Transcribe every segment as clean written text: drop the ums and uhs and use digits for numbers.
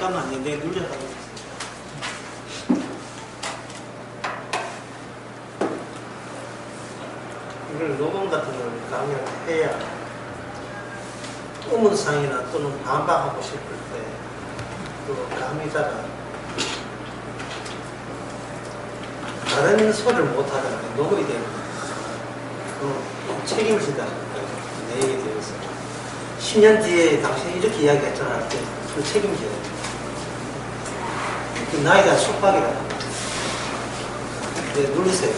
잠깐만요. 내가 눌려서. 이걸 녹음 같은 걸 강의를 해야 우문상이나 또는 반박하고 싶을 때 또 강의자가 다른 소리를 못하다가 녹음이 되는 거예요. 책임을 진다. 내 얘기에 대해서. 10년 뒤에 당신이 이렇게 이야기했잖아 할 때 그 책임져야 돼. 그 나에 대한 속박이라. 네, 누르세요.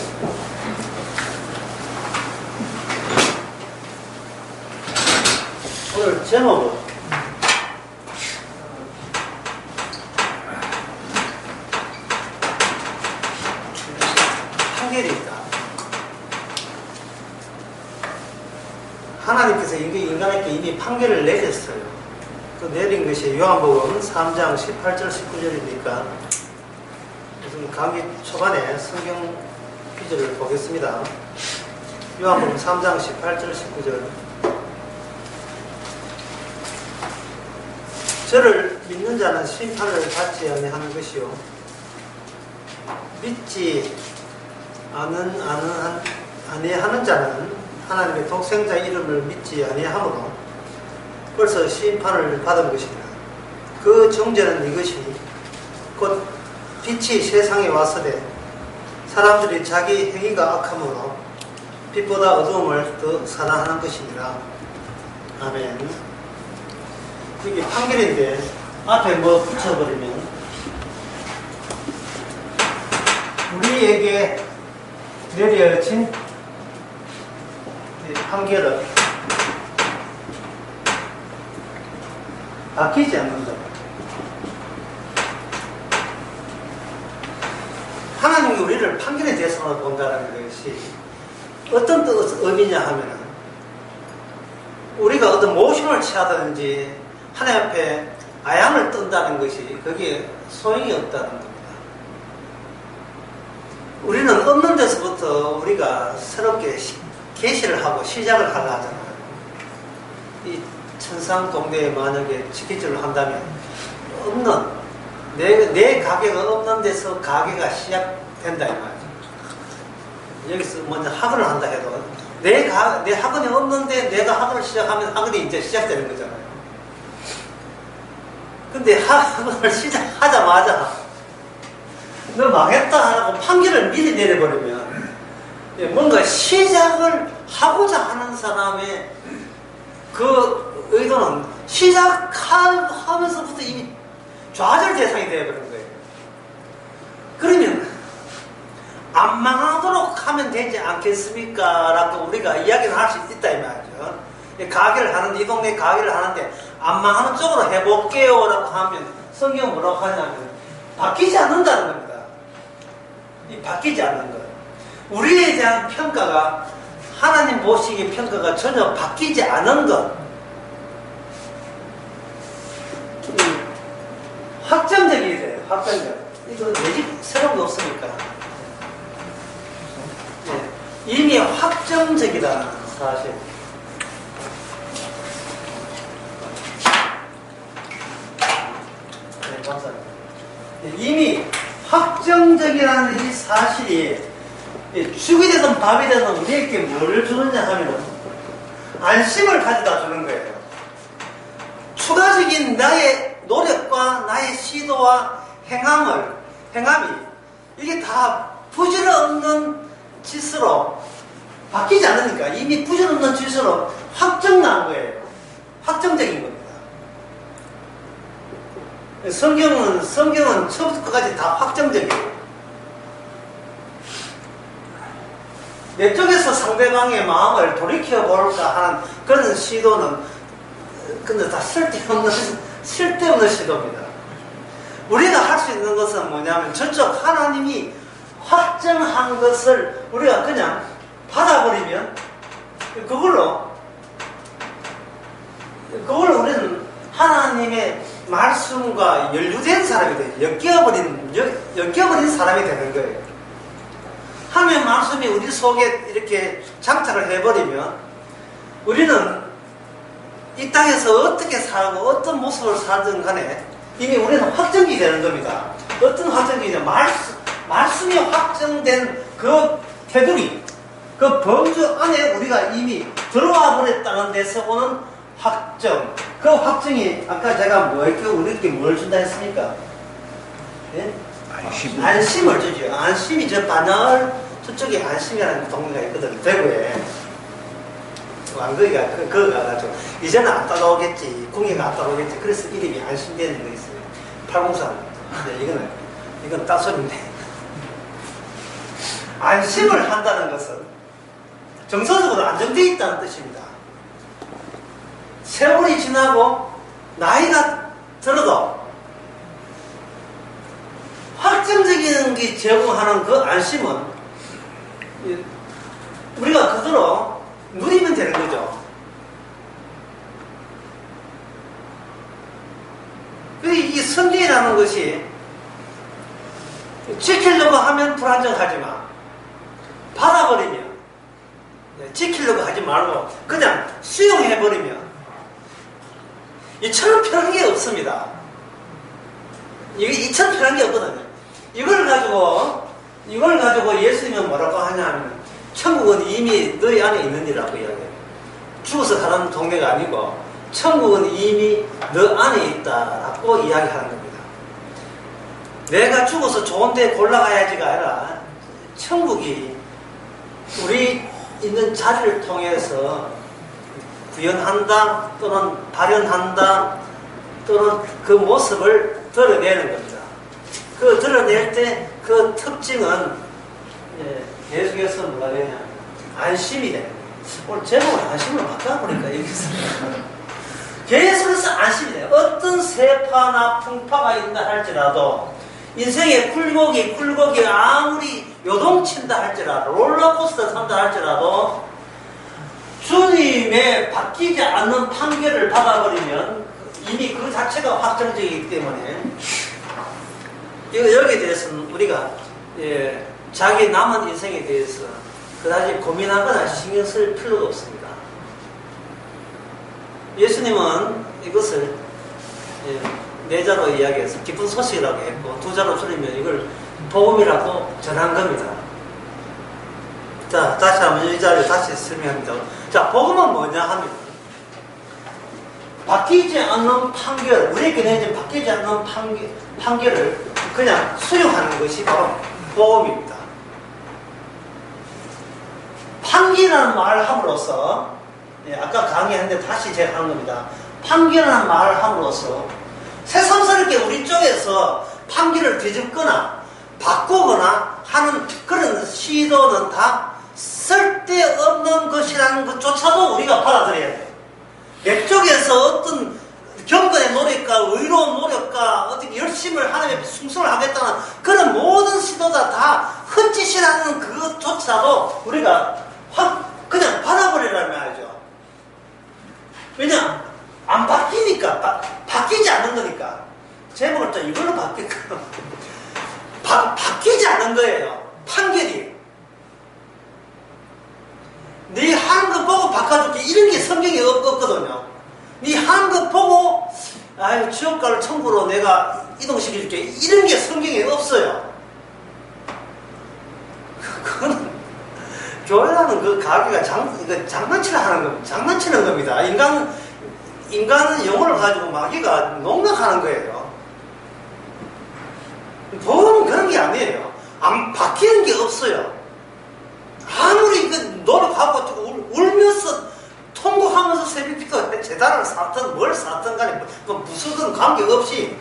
오늘 제목은 판결이 있다. 하나님께서 인간에게 이미 판결을 내렸어요. 그 내린 것이 요한복음 3장 18절 19절이니까 무슨 강의 초반에 성경 구절을 보겠습니다. 요한복음 3장 18절 19절. 저를 믿는 자는 심판을 받지 아니하는 것이요 믿지 아니하는 자는 하나님의 독생자 이름을 믿지 아니하므로 벌써 심판을 받은 것이다. 그 정죄는 이것이 곧 빛이 세상에 왔으되 사람들이 자기 행위가 악함으로 빛보다 어두움을 더 사랑하는 것이니라. 아멘. 이게 판결인데 앞에 뭐 붙여버리면 우리에게 내려진 판결은 바뀌지 않는다. 하나님이 우리를 판결에 대해서만 본다는 것이 어떤 의미냐 하면은 우리가 어떤 모션을 취하든지 하나님 앞에 아양을 뜬다는 것이 거기에 소용이 없다는 겁니다. 우리는 없는 데서부터 우리가 새롭게 계시를 하고 시작을 하려 하잖아요. 이 천상동대에 만약에 직기질을 한다면 없는 내 가게가 없는 데서 가게가 시작된다 이 말이죠. 여기서 먼저 학원을 한다 해도 내 학원이 없는데 내가 학원을 시작하면 학원이 이제 시작되는 거잖아요. 근데 학원을 시작하자마자 너 망했다 하고 판결을 미리 내려버리면 뭔가 시작을 하고자 하는 사람의 그 의도는 시작하면서부터 이미 좌절 대상이 되어버린 거예요. 그러면 안 망하도록 하면 되지 않겠습니까? 라고 우리가 이야기를 할 수 있다 이 말이죠. 가게를 하는데 이 동네에 가게를 하는데 안 망하는 쪽으로 해볼게요 라고 하면 성경은 뭐라고 하냐면 바뀌지 않는다는 겁니다. 이 바뀌지 않는 것. 우리에 대한 평가가 하나님 보시기의 평가가 전혀 바뀌지 않은 것. 확정적이 돼요. 확정적. 이거 매직 새로운 거 없으니까. 네. 이미 확정적이라는 사실. 네, 감사합니다. 이미 확정적이라는 이 사실이 죽이 되든 밥이 되든 우리에게 뭘 주느냐 하면 안심을 가져다 주는 거예요. 추가적인 나의 노력과 나의 시도와 행함이 이게 다 부질없는 짓으로 바뀌지 않으니까 이미 부질없는 짓으로 확정난 거예요. 확정적인 겁니다. 성경은 처음부터 끝까지 다 확정적이에요. 내 쪽에서 상대방의 마음을 돌이켜볼까 하는 그런 시도는 근데 다 쓸데없는 시도입니다. 우리가 할 수 있는 것은 뭐냐면 저쪽 하나님이 확정한 것을 우리가 그냥 받아버리면 그걸로 우리는 하나님의 말씀과 연루된 사람이 돼요. 엮여버린 사람이 되는 거예요. 하나님의 말씀이 우리 속에 이렇게 장착을 해버리면 우리는 이 땅에서 어떻게 살고 어떤 모습을 살든 간에 이미 우리는 확정이 되는 겁니다. 어떤 확정이냐? 말씀이 확정된 그 테두리, 그 범주 안에 우리가 이미 들어와 버렸다는 데서 오는 확정. 그 확정이 아까 제가 우리께 뭘 준다 했습니까? 예? 안심을 주죠. 안심이 저 반열 저쪽에 안심이라는 동네가 있거든, 대구에. 왕거기가 그거 가가지고 이제는 안 따라오겠지, 궁예가 안 따라오겠지. 그래서 이름이 안심되는 거 있어요. 803. 근데 이건 따소리인데. 안심을 한다는 것은 정서적으로 안정되어 있다는 뜻입니다. 세월이 지나고 나이가 들어도 확정적인 게 제공하는 그 안심은 우리가 그대로 누리면 되는 거죠. 이 성경이라는 것이 지키려고 하면 불안정하지만 받아버리면 지키려고 하지 말고 그냥 수용해버리면 이처럼 편한 게 없습니다. 이처럼 편한 게 없거든요. 이걸 가지고 예수님은 뭐라고 하냐면 천국은 이미 너희 안에 있느니라고 이야기해요. 죽어서 가는 동네가 아니고 천국은 이미 너 안에 있다라고 이야기하는 겁니다. 내가 죽어서 좋은 데 골라가야지가 아니라 천국이 우리 있는 자리를 통해서 구현한다 또는 발현한다 또는 그 모습을 드러내는 겁니다. 그 드러낼 때 그 특징은 계속해서 뭐가 되냐 안심이 되는 거예요. 오늘 제목을 안심으로 바꿔보니까 여기서 계속해서 안심이 돼요. 어떤 세파나 풍파가 있다 할지라도 인생의 굴곡이 아무리 요동친다 할지라도 롤러코스터 탄다 할지라도 주님의 바뀌지 않는 판결을 받아버리면 이미 그 자체가 확정적이기 때문에 여기에 대해서는 우리가 자기 남은 인생에 대해서 그다지 고민하거나 신경 쓸 필요가 없습니다. 예수님은 이것을 네 자로 이야기해서 기쁜 소식이라고 했고 두 자로 줄이면 이걸 복음이라고 전한 겁니다. 자, 다시 한번 이 자리에 다시 설명합니다. 자, 복음은 뭐냐 하면 바뀌지 않는 판결, 우리에게 내진 바뀌지 않는 판결을 그냥 수용하는 것이 바로 복음입니다. 판결이라는 말을 함으로써 아까 강의했는데 다시 제가 하는 겁니다. 판결이라는 말을 함으로써 새삼스럽게 우리 쪽에서 판결을 뒤집거나 바꾸거나 하는 그런 시도는 다 쓸데없는 것이라는 것조차도 우리가 받아들여야 돼요. 내 쪽에서 어떤 경건의 노력과 의로운 노력과 어떻게 열심을 하나님의 충성을 하겠다는 그런 모든 시도가 다 헛짓이라는 그것조차도 우리가 그냥 받아버리라는 말이죠. 왜냐? 안 바뀌니까, 바뀌지 않는 거니까. 제목을 또 이걸로 바뀔까? 바뀌지 않는 거예요. 판결이. 네 하는 거 보고 바꿔줄게. 이런 게 성경에 없거든요. 네 하는 거 보고, 아유, 지옥 가를 천국으로 내가 이동시켜줄게. 이런 게 성경에 없어요. 그거는, 교회라는 그 가게가 장난치는 겁니다. 인간은 영혼을 가지고 마귀가 농락하는 거예요. 복음은 그런 게 아니에요. 안 바뀌는 게 없어요. 아무리 노력하고 울면서 통곡하면서 새벽부터 재단을 쌓든 뭘 쌓든 간에 무슨 관계없이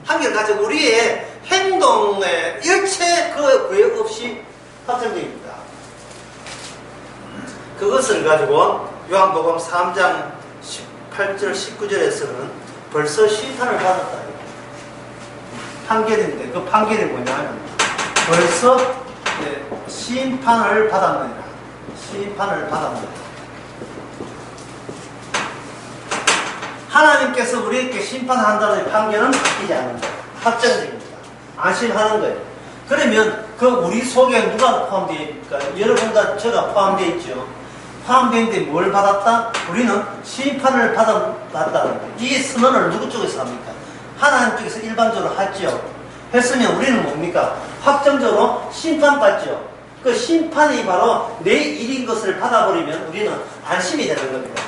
한결같이 우리의 행동에 일체 그 구애 없이 확정됩니다. 그것을 가지고 요한복음 3장 18절 19절에서는 벌써 심판을 받았다. 판결인데 그 판결이 뭐냐면 벌써 심판을 받았느니라. 심판을 받았느니라. 하나님께서 우리에게 심판한다는 판결은 바뀌지 않는다. 확정적입니다. 안심하는 거예요. 그러면 그 우리 속에 누가 포함되어 있습니까? 여러분과 제가 포함되어 있죠. 화엄경때 뭘 받았다? 우리는 심판을 받았다. 이 선언을 누구 쪽에서 합니까? 하나님 쪽에서 일반적으로 하죠. 했으면 우리는 뭡니까? 확정적으로 심판받죠. 그 심판이 바로 내 일인 것을 받아버리면 우리는 안심이 되는 겁니다.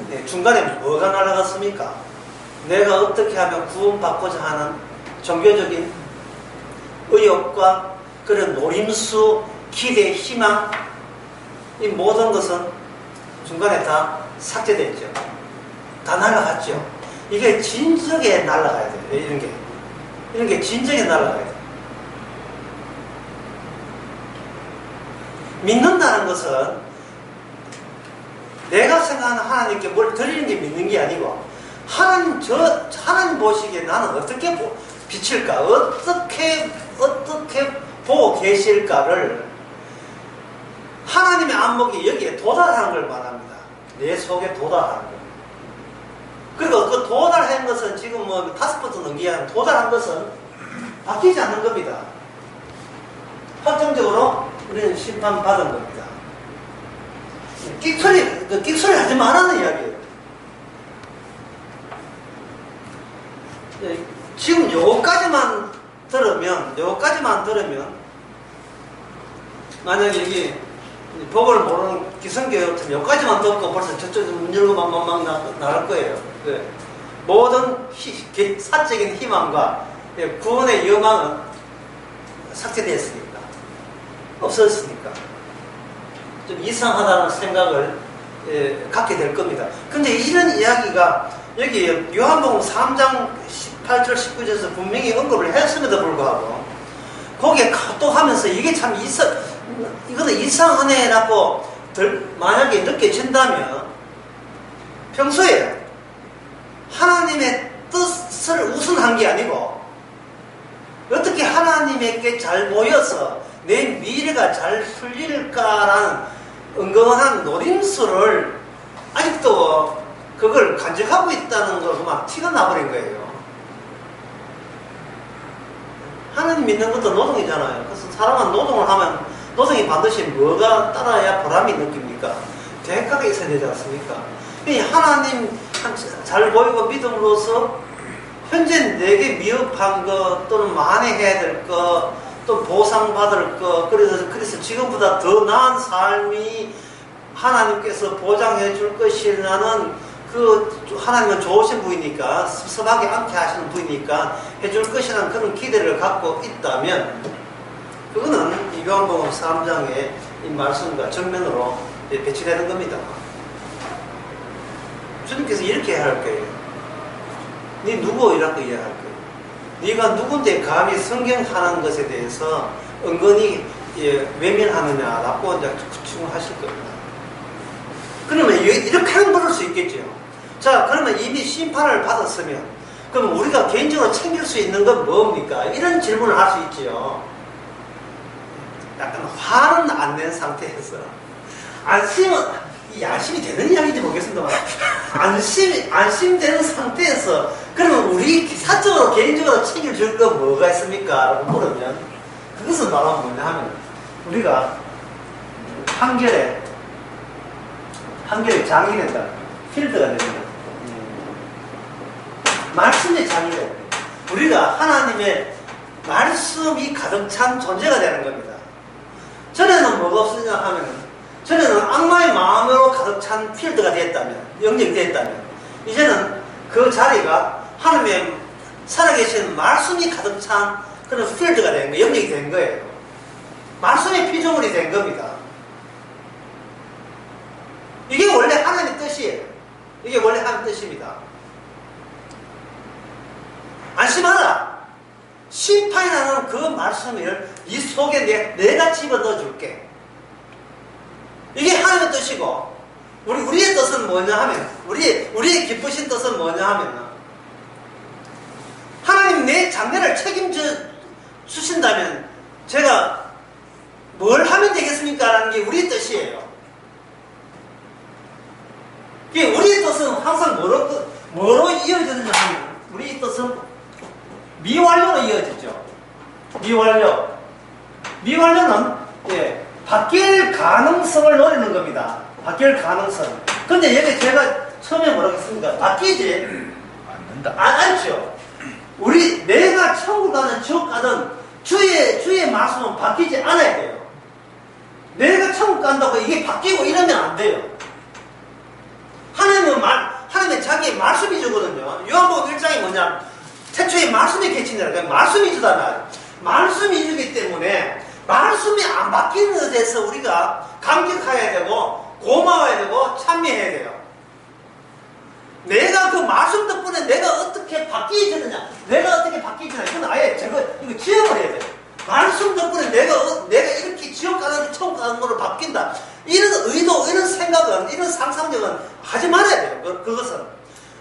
네, 중간에 뭐가 날아갔습니까? 내가 어떻게 하면 구원받고자 하는 종교적인 의욕과 그런 노림수, 기대, 희망, 이 모든 것은 중간에 다 삭제됐죠. 다 날아갔죠. 이게 진정에 날아가야 돼요. 이런 게 진정에 날아가야 돼요. 믿는다는 것은 내가 생각하는 하나님께 뭘 드리는 게 믿는 게 아니고 하나님 보시기에 나는 어떻게 비칠까? 어떻게 보고 계실까를 하나님의 안목이 여기에 도달하는 걸 말합니다. 내 속에 도달하는 것. 그리고 그 도달한 것은 지금 뭐 5번도 넘기한 도달한 것은 바뀌지 않는 겁니다. 확정적으로 우리는 심판받은 겁니다. 끽소리 하지 말라는 이야기예요. 지금 요까지만 들으면 만약에 여기 법을 모르는 기성교 같은 요까지만 듣고 벌써 저쪽 문 열고 막 나갈 거예요. 모든 사적인 희망과 구원의 여망은 삭제되었으니까, 없었으니까 좀 이상하다는 생각을 갖게 될 겁니다. 근데 이런 이야기가 여기 요한복음 3장 18절 19절에서 분명히 언급을 했음에도 불구하고 거기에 또 하면서 이게 참 이거는 이상하네라고 만약에 느껴진다면 평소에 하나님의 뜻을 우선한 게 아니고 어떻게 하나님에게 잘 보여서 내 미래가 잘 풀릴까라는 은근한 노림수를 아직도 그걸 간직하고 있다는 걸 막 티가 나버린 거예요. 하나님 믿는 것도 노동이잖아요. 그래서 사람은 노동을 하면 노동이 반드시 뭐가 따라야 보람이 느낍니까? 대가가 있어야 되지 않습니까? 하나님 잘 보이고 믿음으로써 현재 내게 미흡한 것 또는 만회해야 될 것 또 보상받을 것 그래서 지금보다 더 나은 삶이 하나님께서 보장해 줄 것이라는 그 하나님은 좋으신 분이니까 섭섭하게 않게 하시는 분이니까 해줄 것이라는 그런 기대를 갖고 있다면 그거는 요한복음 3장의 이 말씀과 정면으로 배치되는 겁니다. 주님께서 이렇게 할 거예요. 네 누구? 이라고 이야기할 거예요. 네가 누군데 감히 성경하는 것에 대해서 은근히 외면하느냐라고 이제 추궁하실 겁니다. 그러면 이렇게 물을 수 있겠죠. 자, 그러면 이미 심판을 받았으면 그럼 우리가 개인적으로 챙길 수 있는 건 뭡니까? 이런 질문을 할 수 있지요. 약간 화는 안 낸 상태에서 안심이 되는 이야기인지 모르겠습니다만 안심되는 상태에서 그러면 우리 사적으로 개인적으로 챙겨줄 건 뭐가 있습니까? 라고 물으면 그것은 바로 뭐냐 하면 우리가 한결에 장이 된다. 필드가 됩니다. 말씀의 장이 됩니다. 우리가 하나님의 말씀이 가득 찬 존재가 되는 겁니다. 전에는 뭐가 없으냐 하면 전에는 악마의 마음으로 가득 찬 필드가 됐다면, 영역이 됐다면 이제는 그 자리가 하나님의 살아계신 말씀이 가득 찬 그런 필드가 된 거예요. 영역이 된 거예요. 말씀의 피조물이 된 겁니다. 이게 원래 하나님의 뜻이에요. 이게 원래 하나님의 뜻입니다. 안심하라. 심판이라는 그 말씀을 이 속에 내가 집어넣어 줄게. 이게 하나님의 뜻이고 우리의 뜻은 뭐냐 하면 우리의 기쁘신 뜻은 뭐냐 하면 하나님 내 장래를 책임져 주신다면 제가 뭘 하면 되겠습니까? 라는 게 우리의 뜻이에요. 우리의 뜻은 항상 뭐로 이어지느냐 하면 우리의 뜻은 미완료로 이어지죠. 미완료는 바뀔 가능성을 노리는 겁니다. 바뀔 가능성. 근데 여기 제가 처음에 뭐라고 했습니까? 바뀌지? 않는다. 않죠. 우리 내가 천국 가든 지옥 가든 주의 말씀은 바뀌지 않아야 돼요. 내가 천국 간다고 이게 바뀌고 이러면 안 돼요. 하나님은 자기의 말씀이 주거든요. 요한복음 1장이 뭐냐? 태초에 말씀이 계시니라. 말씀이 주잖아요. 말씀이 주기 때문에 말씀이 안 바뀌는 것에 대해서 우리가 감격해야 되고 고마워야 되고 찬미해야 돼요. 내가 그 말씀 덕분에 내가 어떻게 바뀌어지느냐, 내가 어떻게 바뀌어지느냐, 이건 아예 이거 지워버려야 돼요. 말씀 덕분에 내가 이렇게 지옥 가는 천국 가는 거로 바뀐다. 이런 의도, 이런 생각은, 이런 상상력은 하지 말아야 돼요. 그것은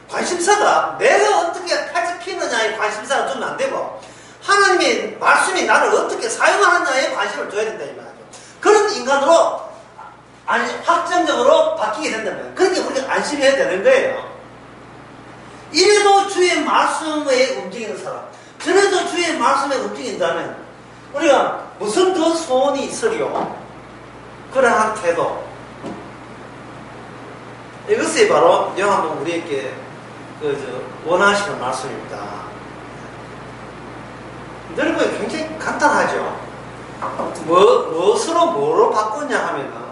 관심사가 내가 어떻게 팔짝 피느냐에 관심사가 주면 안 되고 하나님의 말씀이 나를 어떻게 사용하느냐에 관심을 줘야 된다 이 말이죠. 그런 인간으로 확정적으로 바뀌게 된다면 그러니까 우리가 안심해야 되는 거예요. 이래도 주의 말씀에 움직이는 사람, 저래도 주의 말씀에 움직인다면 우리가 무슨 더 소원이 있으리요? 그러한 태도. 이것이 바로 요한복음 우리에게 원하시는 말씀입니다. 여러분 굉장히 간단하죠. 무엇으로 뭐로 바꾸냐 하면은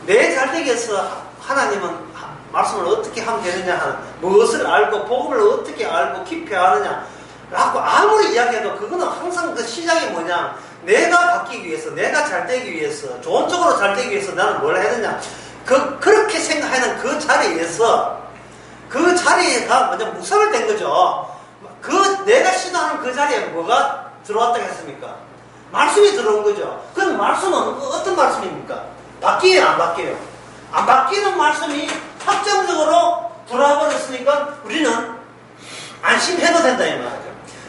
내 잘되기 위해서 하나님은 말씀을 어떻게 하면 되느냐 하는 무엇을 알고 복음을 어떻게 알고 깊이 아느냐 라고 아무리 이야기해도 그거는 항상 그 시작이 뭐냐, 내가 바뀌기 위해서, 내가 잘되기 위해서, 좋은 쪽으로 잘되기 위해서 나는 뭘 해야 되냐, 그렇게 생각하는 그 자리에서 그 자리가 먼저 무섭게 된 거죠. 내가 시도하는 그 자리에 뭐가 들어왔다고 했습니까? 말씀이 들어온 거죠. 그럼 말씀은 어떤 말씀입니까? 바뀌어요, 안 바뀌어요? 안 바뀌는 말씀이 확정적으로 들어와 버렸으니까 우리는 안심해도 된다 이 말이죠.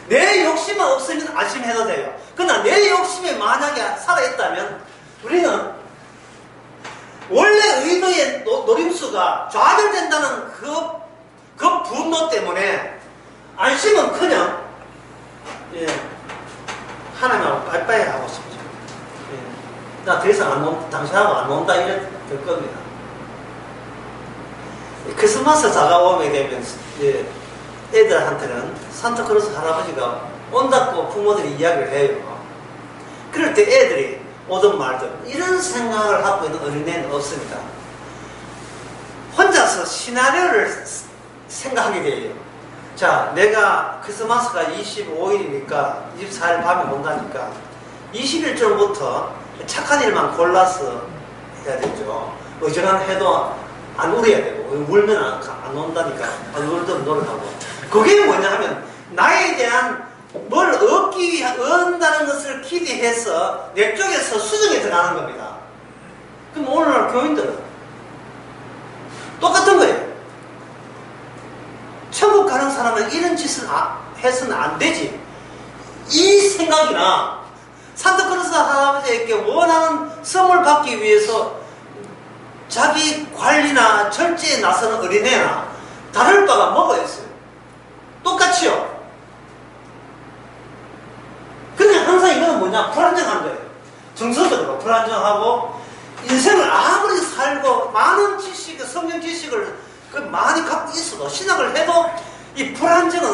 내 욕심은 없으면 안심해도 돼요. 그러나 내 욕심이 만약에 살아있다면 우리는 원래 의도의 노림수가 좌절된다는 그 분노 때문에 안심은 그냥 하나님하고 빠이빠이 하고 싶죠. 나 더 이상 당신하고 안 논다 이래 될 겁니다. 크리스마스 다가오게 되면 애들한테는 산타크로스 할아버지가 온다고 부모들이 이야기를 해요. 그럴 때 애들이 오든 말든 이런 생각을 하고 있는 어린애는 없습니다. 혼자서 시나리오를 생각하게 돼요. 자, 내가 크리스마스가 25일이니까 24일 밤에 온다니까 20일 전부터 착한 일만 골라서 해야 되죠. 어지간해도 안 울어야 되고 울면 안 온다니까 안 울던 노력하고. 그게 뭐냐 하면 나에 대한 뭘 얻는다는 것을 기대해서 내 쪽에서 수정해 들어가는 겁니다. 그럼 오늘날 교인들은 똑같은 거예요. 천국 가는 사람은 이런 짓을 해서는 안 되지. 이 생각이나 산타크로스 할아버지에게 원하는 선물 받기 위해서 자기 관리나 절제에 나서는 어린애나 다를 바가 뭐가 있어요? 똑같이요. 그냥 항상 이거는 뭐냐? 불안정한 거예요. 정서적으로 불안정하고 인생을 아무리 살고 많은 지식, 성경 지식을 많이 갖고 있어도 신학을 해도 이 불안정은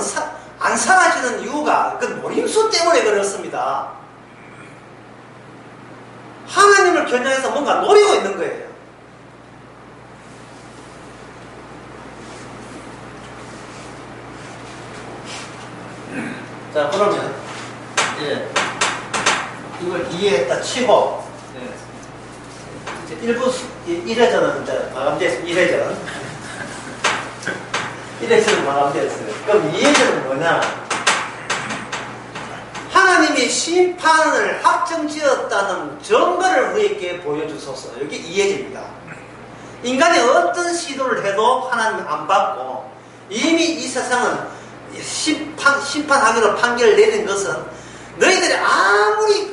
안 사라지는 이유가 그 노림수 때문에 그렇습니다. 하나님을 겨냥해서 뭔가 노리고 있는 거예요. 자, 그러면 이걸 이해했다 치고 이제 1회전은 이제 마감됐습니다. 1회전 1회전은 마감됐어요. 그럼 2회전은 뭐냐? 하나님이 심판을 확정지었다는 증거를 우리에게 보여주소서. 여기 2회전입니다. 인간이 어떤 시도를 해도 하나님 안 받고 이미 이 세상은 심판하기로 판결을 내린 것은 너희들이 아무리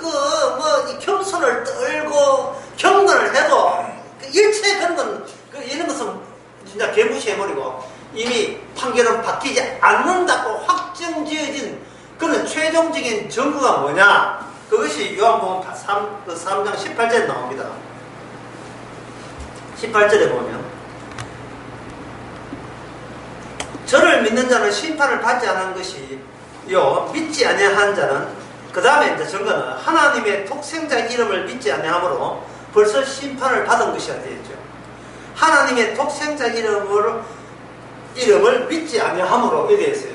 겸손을 떨고 경건을 해도 일체 그런 건 이런 것은 진짜 개무시해버리고 이미 판결은 바뀌지 않는다고 확정지어진 그런 최종적인 증거가 뭐냐? 그것이 요한복음 3장 18절에 나옵니다. 18절에 보면 저를 믿는 자는 심판을 받지 않은 것이요 믿지 아니한 자는 그 다음에 이제 저거는 하나님의 독생자 이름을 믿지 아니하므로 벌써 심판을 받은 것이라 되어있죠. 하나님의 독생자 이름을 믿지 아니하므로 이렇게 있어요.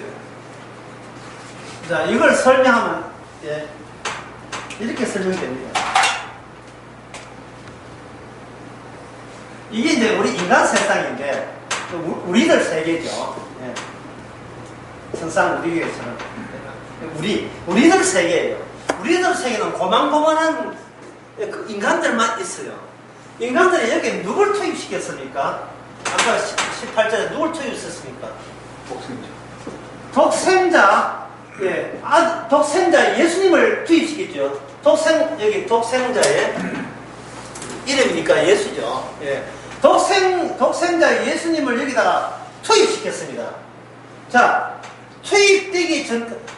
자, 이걸 설명하면 이렇게 설명됩니다. 이게 이제 우리 인간 세상인데 우리들 세계죠. 성상 우리에서는 우리들 세계예요. 우리들 세계는 고만고만한 인간들만 있어요. 인간들이 여기 누굴 투입시켰습니까? 아까 18절에 누굴 투입시켰습니까? 독생자. 독생자 예수님을 투입시켰죠. 여기 독생자의 이름이니까 예수죠. 독생자 예수님을 여기다가 투입시켰습니다. 자,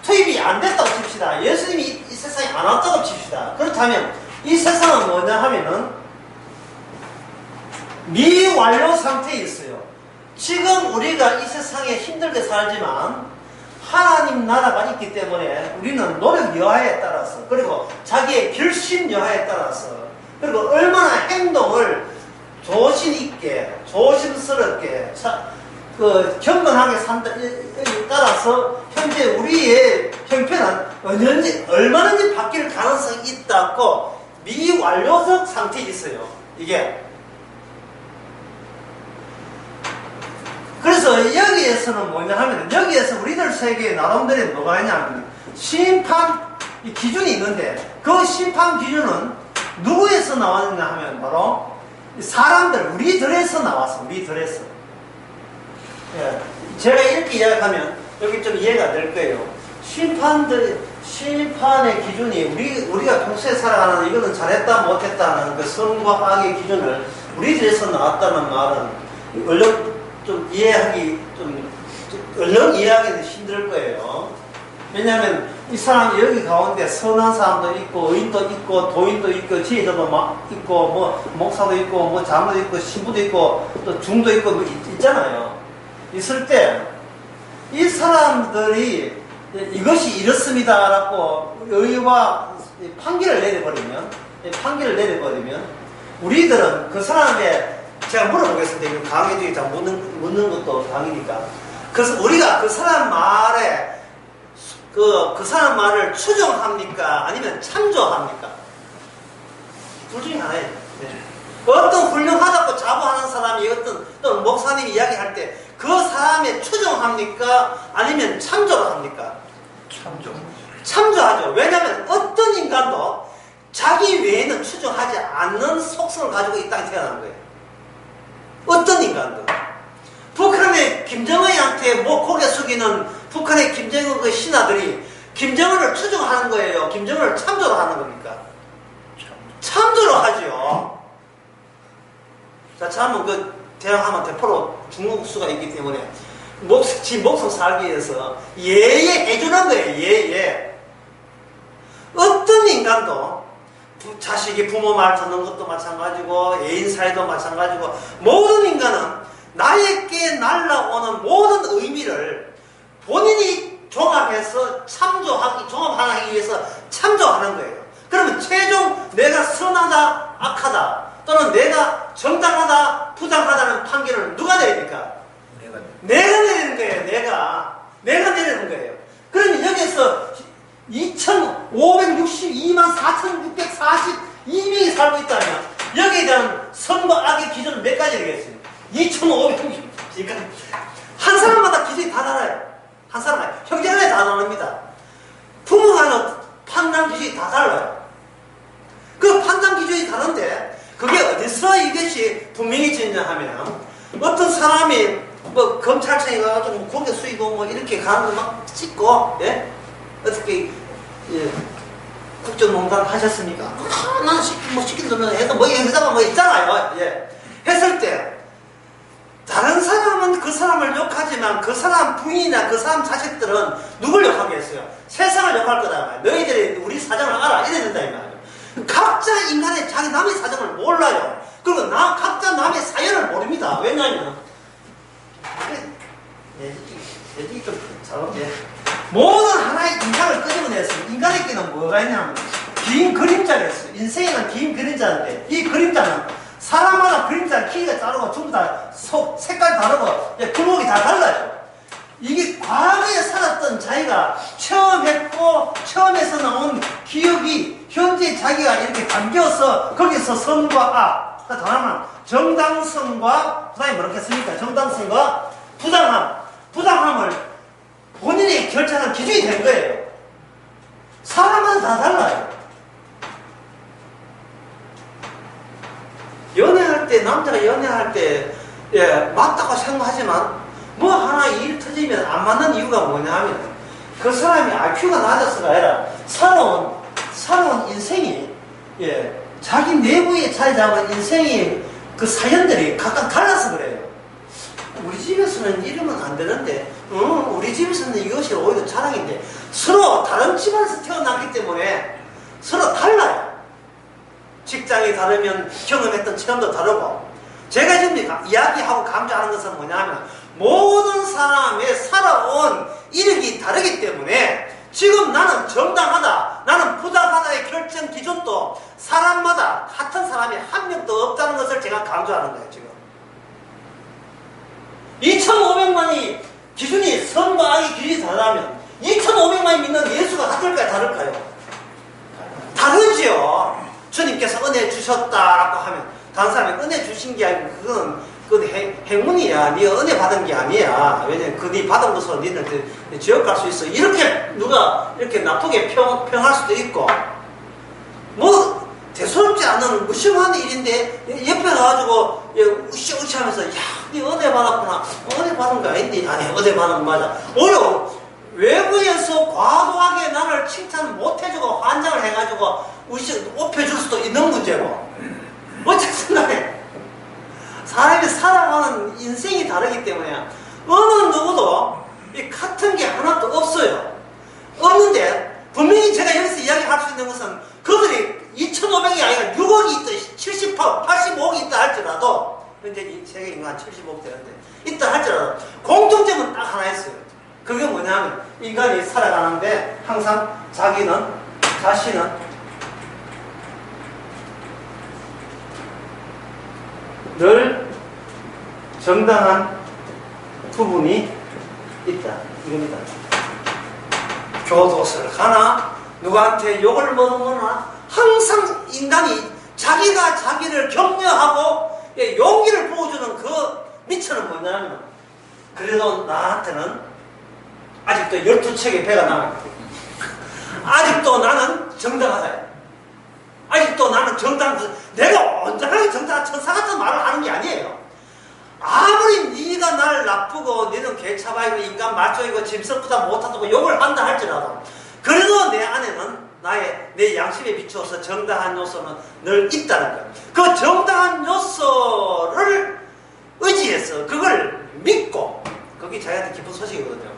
투입이 안 됐다고 칩시다. 예수님이 이 세상에 안 왔다고 칩시다. 그렇다면 이 세상은 뭐냐 하면은 미완료 상태에 있어요. 지금 우리가 이 세상에 힘들게 살지만 하나님 나라가 있기 때문에 우리는 노력 여하에 따라서 그리고 자기의 결심 여하에 따라서 그리고 얼마나 행동을 조심 있게 조심스럽게 경건하게 산다에 따라서 현재 우리의 형편은 얼마든지 바뀔 가능성이 있다고 미완료적 상태에 있어요. 이게 그래서 여기에서는 뭐냐 하면 여기에서 우리들 세계에 나름대로 뭐가 있냐면 심판 기준이 있는데 그 심판 기준은 누구에서 나왔느냐 하면 바로 사람들 우리들에서 나왔어. 우리들에서. 제가 이렇게 이야기하면 여기 좀 이해가 될 거예요. 심판의 기준이 우리가 평소에 살아가는 이거는 잘했다 못했다는 그 선과 악의 기준을 우리들에서 나왔다는 말은 얼른 좀 얼른 이해하기는 힘들 거예요. 왜냐하면 이 사람 여기 가운데 선한 사람도 있고 의인도 있고 도인도 있고 지혜자도 있고 뭐 목사도 있고 뭐 장로도 있고 신부도 있고 또 중도 있고 뭐 있잖아요. 있을 때 이 사람들이 이것이 이렇습니다라고 의와 판결을 내려버리면 우리들은 그 사람의 제가 물어보겠습니다. 이거 강의중에 잘 묻는 것도 강의니까. 그래서 우리가 그 사람 말에 그 사람 말을 추종합니까? 아니면 참조합니까? 둘 중에 하나예요. 어떤 훌륭하다고 자부하는 사람이 어떤 목사님이 이야기할 때 그 사람의 추종합니까? 아니면 참조를 합니까? 참조하죠. 왜냐하면 어떤 인간도 자기 외에는 추종하지 않는 속성을 가지고 이 땅에 태어난 거예요. 어떤 인간도. 북한의 김정은한테 고개 숙이는 북한의 김정은 그 신하들이 김정은을 추종하는 거예요. 김정은을 참조로 하는 겁니까? 참조로 하죠. 자, 참은 대항하면 대포로 죽는 수가 있기 때문에 지 목숨 살기 위해서 해주는 거예요. 어떤 인간도 자식이 부모 말 듣는 것도 마찬가지고 애인 사이도 마찬가지고 모든 인간은 나에게 날라오는 모든 의미를 본인이 종합해서 종합하기 위해서 참조하는 거예요. 그러면 최종 내가 선하다 악하다 또는 내가 정당하다 부당하다는 판결을 누가 내립니까? 내가 내리는 거예요. 내가 내리는 거예요. 그러면 여기에서 2,562만 4,642명이 살고 있다면 여기에 대한 선과 악의 기준은 몇 가지겠어요? 2,560. 그러니까 한 사람마다 기준이 다 달라요. 한 사람 형제간에 다 다릅니다. 부모 간의 판단 기준이 다 달라요. 그 판단 기준이 다른데 그게 어디서 이것이 분명히 진정하면 어떤 사람이 뭐 검찰청에 가가지고 고개 숙이고 뭐 이렇게 가는 거 막 찍고 어떻게 국정농단 하셨습니까? 난 시킨 놈은 해도 뭐 행사가 뭐 있잖아요. 했을 때 다른 사람은 그 사람을 욕하지만 그 사람 부인이나 그 사람 자식들은 누굴 욕하겠어요? 세상을 욕할 거다 말이야. 너희들이 우리 사정을 알아. 이래야 된다 이 말이야. 각자 인간의 자기 남의 사정을 몰라요. 그 그리고 각자 남의 사연을 모릅니다. 왜냐하면 이게 좀 잘못돼. 모든 하나의 인간을 끄집어내서 인간에게는 뭐가 있냐면 긴 그림자가 있어요. 인생에는 긴 그림자인데 이 그림자는 사람마다 그림자 키가 다르고 전부 다 색깔 다르고 굴곡이 다 달라요. 이게 과거에 살았던 자기가 처음 했고 처음에서 나온 기억이 현재 자기가 이렇게 담겨서 거기서 선과 악, 다음은 정당성과 그다음에 뭐라겠습니까? 정당성과 부당함을 본인이 결정한 기준이 된 거예요. 사람은 다 달라요. 연애할 때, 남자가 연애할 때, 맞다고 생각하지만, 뭐 하나 일 터지면 안 맞는 이유가 뭐냐 하면, 그 사람이 IQ가 낮아서가 아니라, 살아온 인생이, 자기 내부에 자리 잡은 인생의 그 사연들이 각각 달라서 그래요. 우리 집에서는 이러면 안 되는데, 우리 집에서는 이것이 오히려 자랑인데, 서로 다른 집안에서 태어났기 때문에 서로 달라요. 직장이 다르면 경험했던 체험도 다르고, 제가 지금 이야기하고 강조하는 것은 뭐냐면, 모든 사람의 살아온 이력이 다르기 때문에, 지금 나는 정당하다, 나는 부당하다의 결정 기준도 사람마다 같은 사람이 한 명도 없다는 것을 제가 강조하는 거예요, 지금. 2,500만이 기준이 선과 악의 기준이 다르다면 2,500만이 믿는 예수가 같을까요? 다를까요? 다르지요. 주님께서 은혜 주셨다라고 하면 다른 사람이 은혜 주신 게 아니고 그건 행운이야. 네가 은혜 받은 게 아니야. 왜냐면 네 받은 것으로 니는 지옥 갈 수 있어. 이렇게 누가 이렇게 나쁘게 평할 수도 있고 뭐 대수롭지 않은 무심한 일인데 옆에 가가지고 으쌰으쌰 하면서 야, 네 은혜 받았구나. 은혜 받은 거 아닌데 아니 은혜 받은 거 맞아. 오히려 외부에서 과도하게 나를 칭찬 못해주고 환장을 해가지고 업혀줄 수도 있는 문제고 어쨌든 간에 사람이 살아가는 인생이 다르기 때문에 어느 누구도 같은 게 하나도 없어요. 없는데 분명히 제가 여기서 이야기할 수 있는 것은 그들이 2,500이 아니라 6억이 있다, 70억, 85억이 있다 할지라도 현재 세계 인구 한 75억 되는데 있다 할지라도 공통점은 딱 하나 있어요. 그게 뭐냐면 인간이 살아가는데 항상 자신은 늘 정당한 부분이 있다 이겁니다. 교도소를 가나 누구한테 욕을 먹거나 항상 인간이 자기가 자기를 격려하고 용기를 부어주는 그 미천은 뭐냐면 그래도 나한테는 아직도 12척의 배가 남아있다. 아직도 나는 정당하다. 아직도 나는 내가 온전하게 정당한 천사 같은 말을 하는 게 아니에요. 아무리 네가 날 나쁘고 너는 개차바이고 인간 말종이고 짐승보다 못하다고 욕을 한다 할지라도 그래도 내 안에는 내 양심에 비추어서 정당한 요소는 늘 있다는 거예요. 그 정당한 요소를 의지해서 그걸 믿고 그게 자기한테 기쁜 소식이거든요.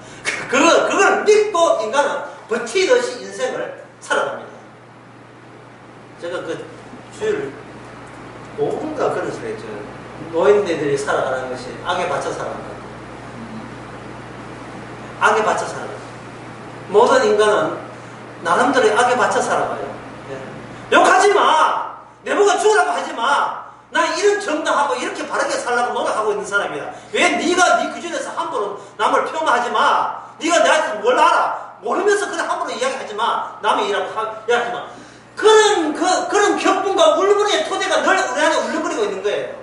그걸 믿고 인간은 버티듯이 인생을 살아갑니다. 제가 그 주일 뭔가 그런 소리 했죠. 노인네들이 살아가는 것이 악에 받쳐 살아간다. 악에 받쳐 살아간다. 모든 인간은 나름대로 악에 받쳐 살아가요. 욕하지 마! 내보고 죽으라고 하지 마! 난 이런 정당하고 이렇게 바르게 살라고 노력하고 있는 사람이야. 왜 네가 네 기준에서 함부로 남을 폄하하지 마! 네가 내한테 뭘 알아? 모르면서 그냥 함부로 이야기하지 마! 남의 일하고 이야기하지 마! 그런 격분과 울분의 토대가 늘 우리 안에 울렁거리고 있는 거예요.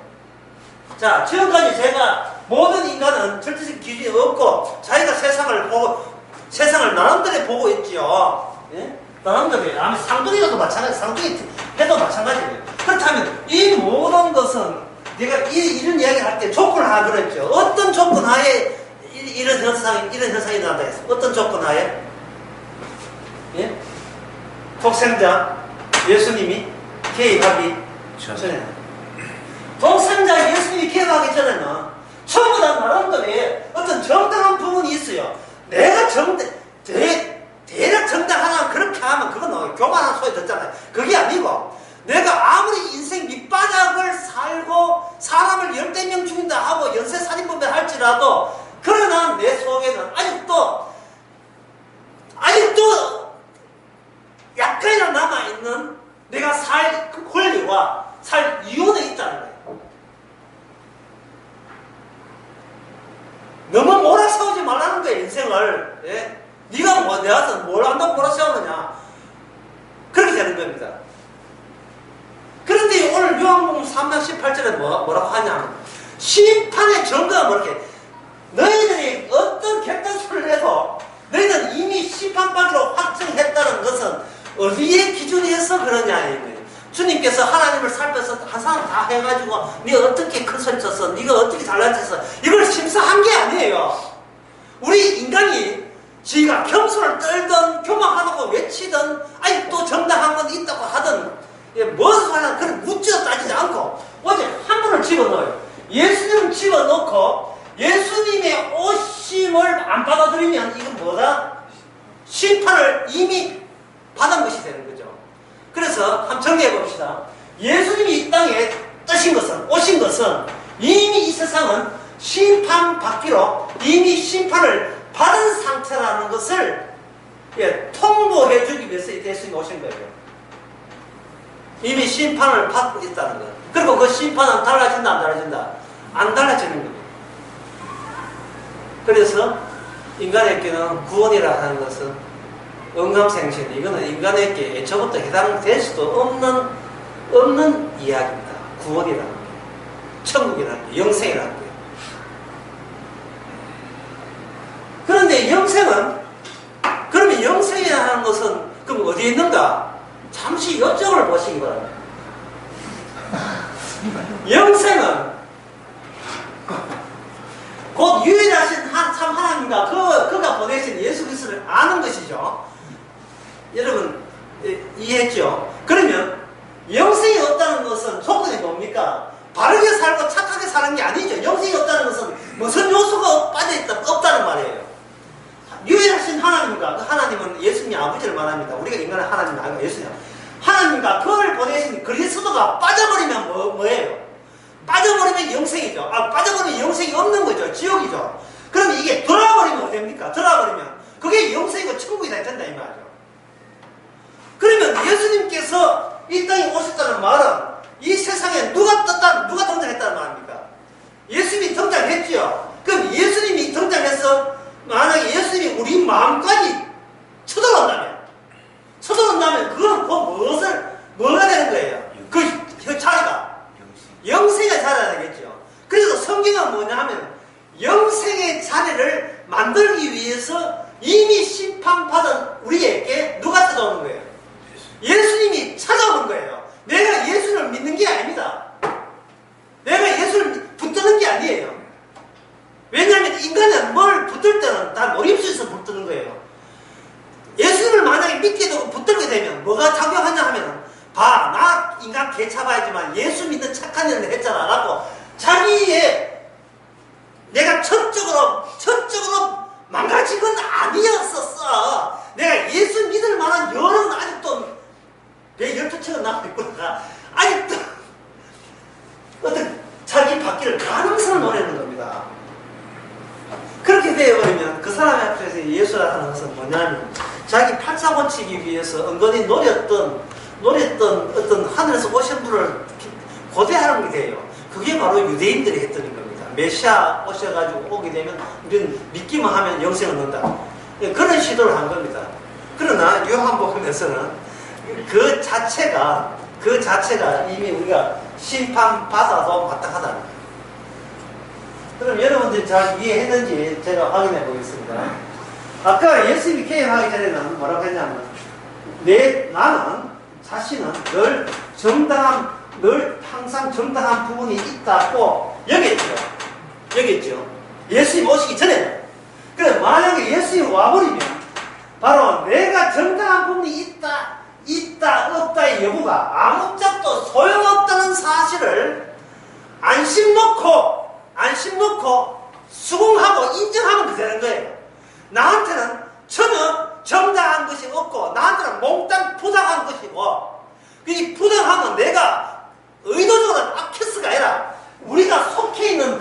자, 지금까지 제가 모든 인간은 절대적 기준이 없고 자기가 세상을 나름대로 보고 있지요. 예? 나름대로 쌍둥이도 마찬가지, 쌍둥이 해도 마찬가지예요. 그렇다면 이 모든 것은 내가 이런 이야기 할 때 조건을 하나 그랬죠. 어떤 조건 하에 이런 현상이 일어난다 했어. 어떤 조건 하에? 예? 독생자 예수님이 개입하기 전에 독생자 예수님이 개입하기 전에는 전부 다 나름대로 어떤 정당한 부분이 있어요. 내가 대략 정당하나 그렇게 하면 그건 교만한 소리 듣잖아요. 그게 아니고 내가 아무리 인생 밑바닥을 살고 너무 몰아세우지 말라는 거야, 인생을. 예? 네가 뭐, 내가 뭘 안다고 몰아세우느냐. 그렇게 되는 겁니다. 그런데 오늘 요한복음 3장 18절에 뭐라고 하냐면, 심판의 증거가 뭐렇게, 너희들이 어떤 객단 소리를 해도 너희들은 이미 심판받기로 확정했다는 것은 어디에 기준에서 그러냐 이거예요. 주님께서 하나님을 살펴서 한 사람 다 해가지고 네가 어떻게 큰 소리 쳤어, 네가 어떻게 잘난 쳤어, 이걸 심사한 게 아니에요. 우리 인간이 지가 겸손을 떨든 교만하다고 외치든 아니 또 정당한 건 있다고 하든 무엇을 하든 그걸 묻지도 따지지 않고 어제 한 분을 집어넣어요. 예수님을 집어넣고 예수님의 오심을 안 받아들이면 이건 뭐다? 심판을 이미 받은 것이 되는 거죠. 그래서 한번 정리해 봅시다. 예수님이 이 땅에 오신 것은 이미 이 세상은 심판받기로 이미 심판을 받은 상태라는 것을 통보해 주기 위해서 예수님이 오신 거예요. 이미 심판을 받고 있다는 것. 그리고 그 심판은 달라진다, 안 달라진다? 안 달라지는 겁니다. 그래서 인간에게는 구원이라 하는 것은 영감생신, 이거는 인간에게 애초부터 해당될 수도 없는 이야기입니다. 구원이라는 게, 천국이라는 게, 영생이라는 게. 그런데 영생은, 그러면 영생이라는 것은 그럼 어디에 있는가? 잠시 이쪽을 보시기 바랍니다. 영생은 곧 유일하신 참 하나님과 그가 보내신 예수 그리스도를 아는 것이죠. 여러분 이해했죠? 그러면 영생이 없다는 것은 조건이 뭡니까? 바르게 살고 착하게 사는 게 아니죠. 영생이 없다는 것은 무슨 요소가 빠져있다 없다는 말이에요. 유일하신 하나님과 그 하나님은 예수님 아버지를 말합니다. 우리가 인간은 하나님 아니고 예수님. 하나님과 그를 보내신 그리스도가 빠져버리면 뭐예요? 빠져버리면 영생이죠. 빠져버리면 영생이 없는 거죠. 지옥이죠. 그럼 이게 돌아버리면 어떻게 됩니까? 돌아버리면 그게 영생이고 천국이 다 된다 이 말이죠. 그러면 예수님께서 이 땅에 오셨다는 말은 이 세상에 누가 등장했다는 말입니까? 예수님이 등장했지요. 그럼 예수님이 등장해서 만약에 예수님이 우리 마음까지 쳐들어온다면 그건 뭐가 되는 거예요? 그 자리가 영생의 자리가 되겠죠. 그래서 성경은 뭐냐 하면 영생의 자리를 만들기 위해서 이미 심판받은 우리에게 누가 찾아오는 거예요? 예수님이 찾아오는 거예요. 내가 예수를 믿는 게 아닙니다. 내가 예수를 붙드는 게 아니에요. 왜냐하면 인간은 뭘 붙들 때는 다 노림수에서 붙드는 거예요. 예수님을 만약에 믿게 되고 붙들게 되면 뭐가 작용하냐 하면 나 인간 개차봐야지만 예수 믿는 착한 일을 했잖아 라고 자기의 내가 전적으로 망가진 건 아니었었어. 내가 예수 믿을 만한 여러분 아직도 내 12척은 남고 있구나. 아직도 어떤 자기 받기를 가능성을 노리는 겁니다. 그렇게 되어버리면 그 사람 앞에서 예수라는 것은 뭐냐면 자기 팔자곤 치기 위해서 은근히 노렸던 어떤 하늘에서 오신 분을 고대하는 게 돼요. 그게 바로 유대인들이 했던 겁니다. 메시아 오셔가지고 오게 되면 우리는 믿기만 하면 영생을 얻는다. 그런 시도를 한 겁니다. 그러나 요한복음에서는 그 자체가 이미 우리가 심판받아도 마땅하다는 거예요. 그럼 여러분들이 잘 이해했는지 제가 확인해 보겠습니다. 아까 예수님이 개인하기 전에는 뭐라고 했냐면 나는 자신은 늘 항상 정당한 부분이 있다고 여겼죠. 예수님 오시기 전에는. 그래 만약에 예수님 와버리면 바로 내가 정당한 부분이 있다 없다의 여부가 아무짝도 소용없다는 사실을 안심 놓고 수긍하고 인정하면 되는 거예요. 나한테는 전혀 정당한 것이 없고 나한테는 몽땅 부당한 것이고 이 부당함은 내가 의도적으로 악해서가 아니라 우리가 속해 있는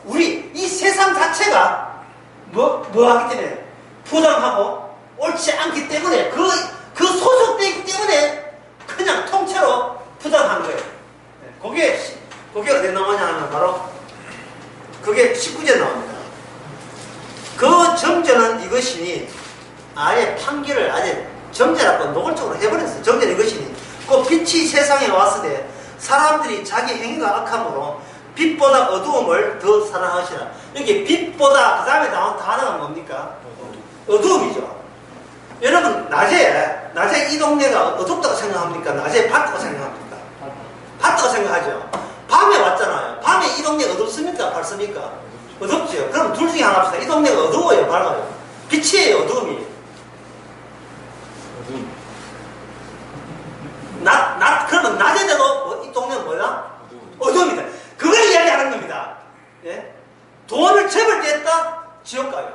우리 이 세상 자체가 뭐하기 때문에 부당하고 옳지 않기 때문에 그 소속되기 때문에 그냥 통째로 부당한 거예요. 그게 어디에 나오냐 하면 바로 그게 19절에 나옵니다. 정죄는 이것이니 아예 판결을 아예 정죄라고 노골적으로 해버렸어요. 정죄는 이것이니 그 빛이 세상에 왔을 때 사람들이 자기 행위가 악함으로 빛보다 어두움을 더 사랑하시라. 여기 빛보다 그 다음에 나온 단어가 뭡니까? 어두움이죠. 여러분 낮에 이 동네가 어둡다고 생각합니까? 낮에 밝다고 생각합니까? 밝다고 생각하죠. 밤에 왔잖아요. 밤에 이 동네 어둡습니까? 밝습니까? 어둡죠. 그럼 둘 중에 하나 합시다. 이 동네가 어두워요? 밝아요? 빛이에요? 어두움이에요? 그러면 낮에도 이 동네는 뭐야? 어두움이다. 그걸 이야기하는 겁니다. 예? 돈을 재벌 때 했다? 지옥 가요.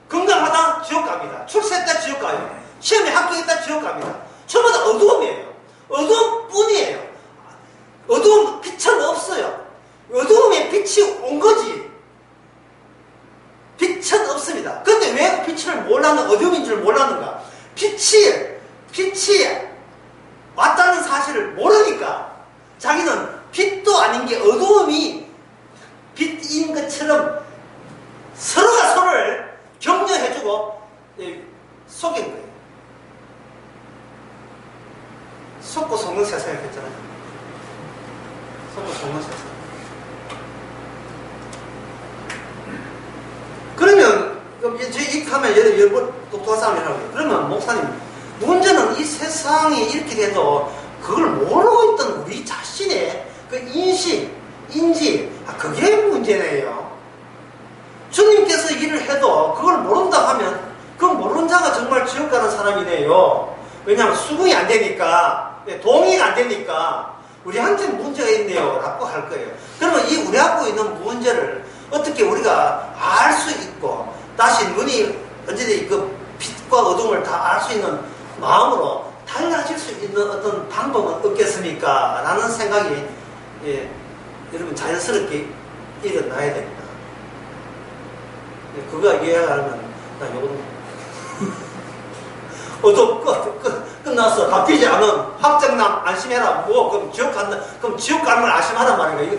건강하다? 지옥 갑니다. 출세했다? 지옥 가요. 시험에 합격했다? 지옥 갑니다. 전부 다 어두움이에요. 어두움 뿐이에요. 어두움, 빛은 없어요. 어두움에 빛이 온 거지. 빛은 없습니다. 근데 왜 빛을 몰랐는, 어두움인 줄 몰랐는가? 빛이 왔다는 사실을 모르니까 자기는 빛도 아닌 게 어두움이 빛인 것처럼 서로가 서로를 격려해주고 속인 거예요. 속고 속는 세상이 됐잖아요. 속고 속는 세상. 그러면 저희 하면 여러분 똑똑한 사람이라고 해요. 그러면 목사님, 문제는 이 세상이 이렇게 돼도 그걸 모르고 있던 우리 자신의 그 인지, 그게 문제네요. 주님께서 일을 해도 그걸 모른다 하면 그 모르는 자가 정말 지옥 가는 사람이네요. 왜냐하면 수긍이 안 되니까, 동의가 안 되니까 우리한테 문제가 있네요 라고 할 거예요. 그러면 이 우리 갖고 있는 문제를 어떻게 우리가 알 수 있고 다시 눈이 언제든지 그 빛과 어둠을 다 알 수 있는 마음으로 달라질 수 있는 어떤 방법은 없겠습니까? 라는 생각이 여러분 자연스럽게 일어나야 됩니다. 그거 이해하면 나 요거는 끝났어. 바뀌지 않은 확정남 안심해라. 그럼 지옥 가는 걸 안심하란 말인가? 이거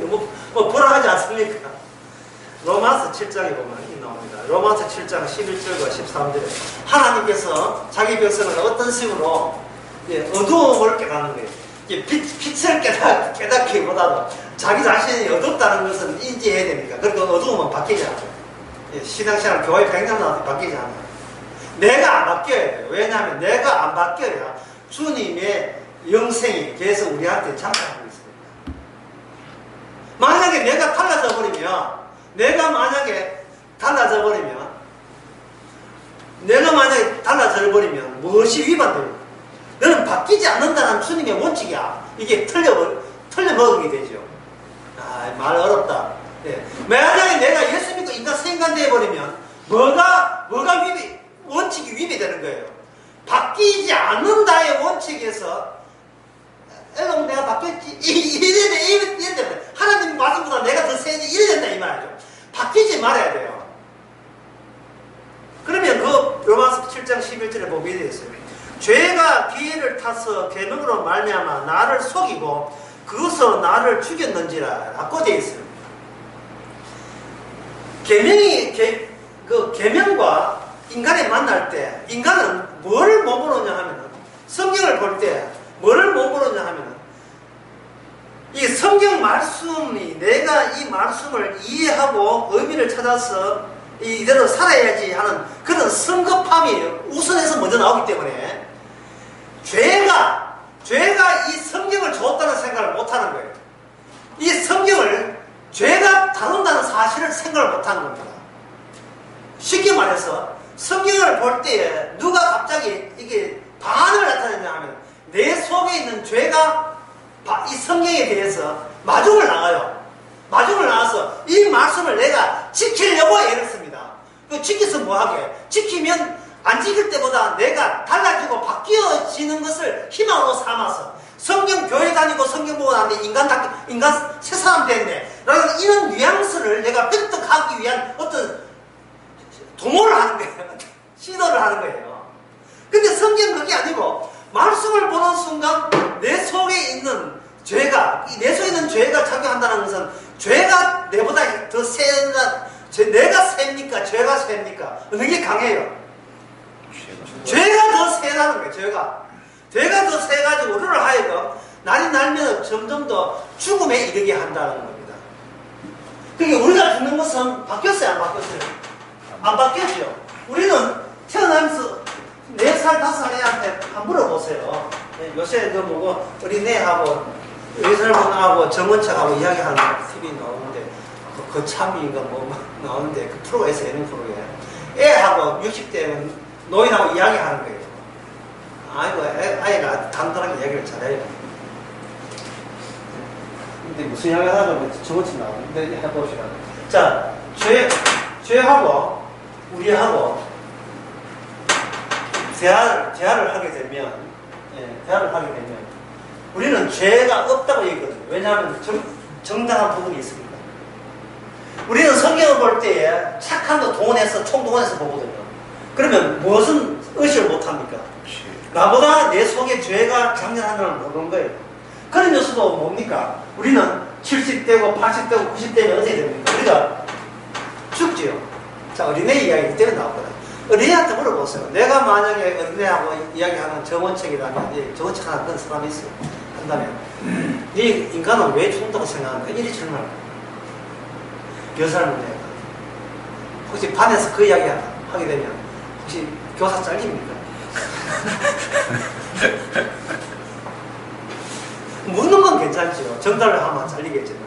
너무 불안하지 않습니까? 로마서 7장에 보면 이 나옵니다. 로마서 7장 11절과 13절에 하나님께서 자기 백성을 어떤 식으로 어두움을 깨닫는 거예요. 빛을 깨닫기보다도 자기 자신이 어둡다는 것을 인지해야 됩니까? 그러니까 어두움은 바뀌지 않아요. 신앙생활 교회 100년 나와도 바뀌지 않아요. 내가 안 바뀌어야 돼요. 왜냐하면 내가 안 바뀌어야 주님의 영생이 계속 우리한테 장착하고 있습니다. 만약에 내가 달라져 버리면 무엇이 위반돼요? 너는 바뀌지 않는다는 주님의 원칙이야. 이게 틀려먹게 되죠. 말 어렵다. 만약에 내가 예수 믿고 인간 생간돼 버리면 뭐가 원칙이 위배되는 거예요. 바뀌지 않는다의 원칙에서 내가 바뀌었지 이래 된다. 하나님 말씀보다 내가 더 세지 이래 된다 이 말이죠. 바뀌지 말아야 돼요. 그러면 그 로마서 7장 11절에 보게 되어 있어요. 죄가 기회를 타서 계명으로 말미암아 나를 속이고 그것으로 나를 죽였는지라 라고 되어 있습니다. 계명과 인간이 만날 때 인간은 뭐를 몸으로냐 하면 성경을 볼 때 뭐를 몸으로냐 하면 이 성경 말씀이 내가 이 말씀을 이해하고 의미를 찾아서 이대로 살아야지 하는 그런 성급함이 우선해서 먼저 나오기 때문에 죄가 이 성경을 줬다는 생각을 못하는 거예요. 이 성경을 죄가 다룬다는 사실을 생각을 못하는 겁니다. 쉽게 말해서 성경을 볼 때에 누가 갑자기 이게 반응을 나타내냐 하면 내 속에 있는 죄가 이 성경에 대해서 마중을 나가요. 마중을 나가서 이 말씀을 내가 지키려고 애를 씁니다. 지켜서 뭐하게? 지키면 안 지킬 때보다 내가 달라지고 바뀌어지는 것을 희망으로 삼아서 성경 교회 다니고 성경 보고 나는데 인간 새 사람 됐네 라는 이런 뉘앙스를 내가 획득하기 위한 어떤 도모를 하는 거예요. 시도를 하는 거예요. 근데 성경은 그게 아니고 말씀을 보는 순간 내 속에 있는 죄가 작용한다는 것은 죄가 내보다 더 세다. 내가 셉니까? 죄가 셉니까? 어느 게 강해요? 죄가 더 세다는 거예요. 죄가 더 세가지고 우리를 하여금 날이 날면 점점 더 죽음에 이르게 한다는 겁니다. 그게 우리가 죽는 것은 바뀌었어요? 안 바뀌었어요? 안 바뀌었죠. 우리는 태어나면서 4살, 5살 애한테 한번 물어보세요. 요새 그 뭐고 어린애하고 의사분하고 정원책하고 이야기하는 TV 나오는데 그 참이가 뭐 나오는데 그 프로에서 예능 프로에 애하고 60대는 노인하고 이야기하는 거예요. 아이고 아이가 단단하게 이야기를 잘해요. 근데 무슨 이야기 하냐면 정원책 나오는데 해봅시다. 자, 죄하고 우리하고 대화를 하게 되면 우리는 죄가 없다고 얘기거든요. 왜냐하면 정당한 부분이 있습니다. 우리는 성경을 볼 때에 착한 거 동원해서 총동원해서 보거든요. 그러면 무엇은 의식을 못합니까? 나보다 내 속에 죄가 장렬하는 걸 모르는 거예요. 그런 요소도 뭡니까? 우리는 70대고 80대고 90대면 어떻게 됩니까? 우리가 죽지요. 자, 어린애 이야기 때문에 나오거든. 어린애한테 물어보세요. 내가 만약에 어린애하고 이야기하는 정원책이라면, 정원책 하나 뜬 사람이 있어요. 한다면, 이 인간은 왜 죽는다고 생각하는가? 이리 질문할 거예요. 몇 살은 내가. 혹시 반에서 그 이야기 하게 되면, 혹시 교사 잘립니까? 묻는 건 괜찮죠. 정답을 하면 잘리겠지만.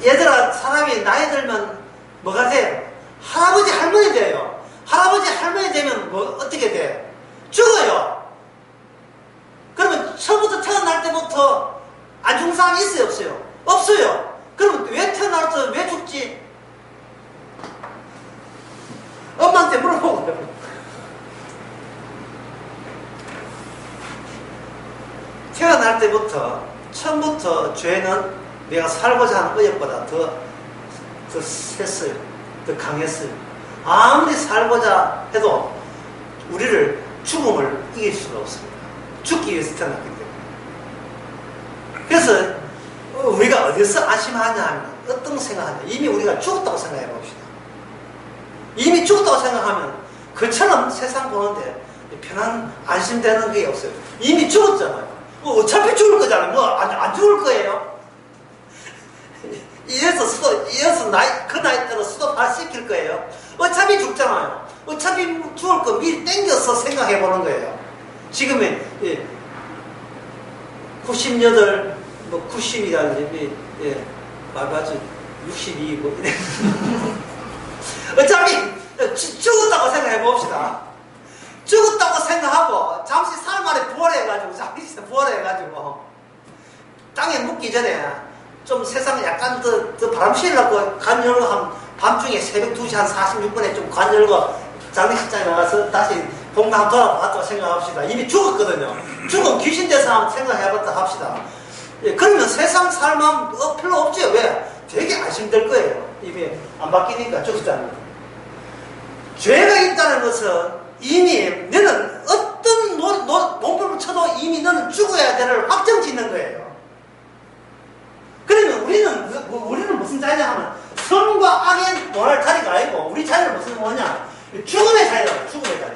네. 얘들아, 사람이 나이 들면 뭐가 돼요? 할아버지, 할머니 돼요. 할아버지, 할머니 되면 뭐, 어떻게 돼? 죽어요. 그러면 처음부터 태어날 때부터 안 죽는 사람이 있어요, 없어요? 없어요. 그럼 왜 태어나서 왜 죽지? 엄마한테 물어보고요. 태어날 때부터 처음부터 죄는 내가 살고자 하는 의욕보다 더 셌어요. 더 강했어요. 아무리 살고자 해도 우리를 죽음을 이길 수가 없습니다. 죽기 위해서 태어났기 때문에. 그래서 우리가 어디서 안심하냐 하면 어떤 생각하냐. 이미 우리가 죽었다고 생각해 봅시다. 이미 죽었다고 생각하면 그처럼 세상 보는데 편한 안심되는 게 없어요. 이미 죽었잖아요. 어차피 죽을 거잖아요. 뭐 안 죽을 거예요. 이어서 그 나이 때로 수도 다 시킬 거예요. 어차피 죽잖아요. 어차피 죽을 거 미리 땡겨서 생각해 보는 거예요. 지금은 98, 뭐 90이라든지 말하지 62 뭐 이래. 어차피 죽었다고 생각해 봅시다. 죽었다고 생각하고 잠시 살만에 부활해가지고 땅에 묻기 전에 좀 세상에 약간 더 바람 쐬려고 관 열고 한 밤중에 새벽 2시 한 46분에 좀 관 열고 장례식장에 나가서 다시 동네 한번 돌아봤다고 생각합시다. 이미 죽었거든요. 죽은 귀신 돼서 한번 생각해봤다 합시다. 그러면 세상 살만 별로 없죠. 왜? 되게 안심될 거예요. 이미 안 바뀌니까 죽었다는 거. 죄가 있다는 것은 이미 너는 어떤 몸을 쳐도 이미 너는 죽어야 되를 확정 짓는 거예요. 그러면 우리는 무슨 자리냐 하면 선과 악의 논할 자리가 아니고 우리 자리는 무슨 뭐냐? 죽음의 자리라고. 죽음의 자리.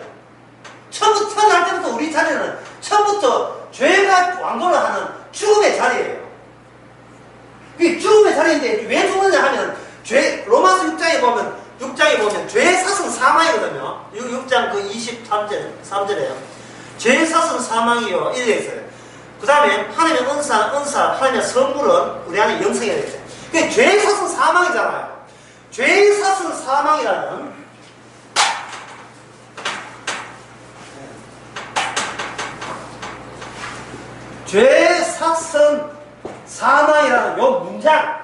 처음부터 태어날 때부터 우리 자리는 처음부터 죄가 왕도를 하는 죽음의 자리예요. 그게 죽음의 자리인데 왜 죽느냐 하면 로마서 6장에 보면 죄의 사슬은 사망이거든요. 6장 그 23절에요. 죄의 사슬은 사망이요. 이래 있어요. 그 다음에 하나님의 은사, 하나님의 선물은 우리 안에 영생이 되어 있어요. 그러니까 죄의 사슬은 사망이잖아요. 죄의 사슬은 사망이라는 죄의 사슬은 사망이라는 요 문장,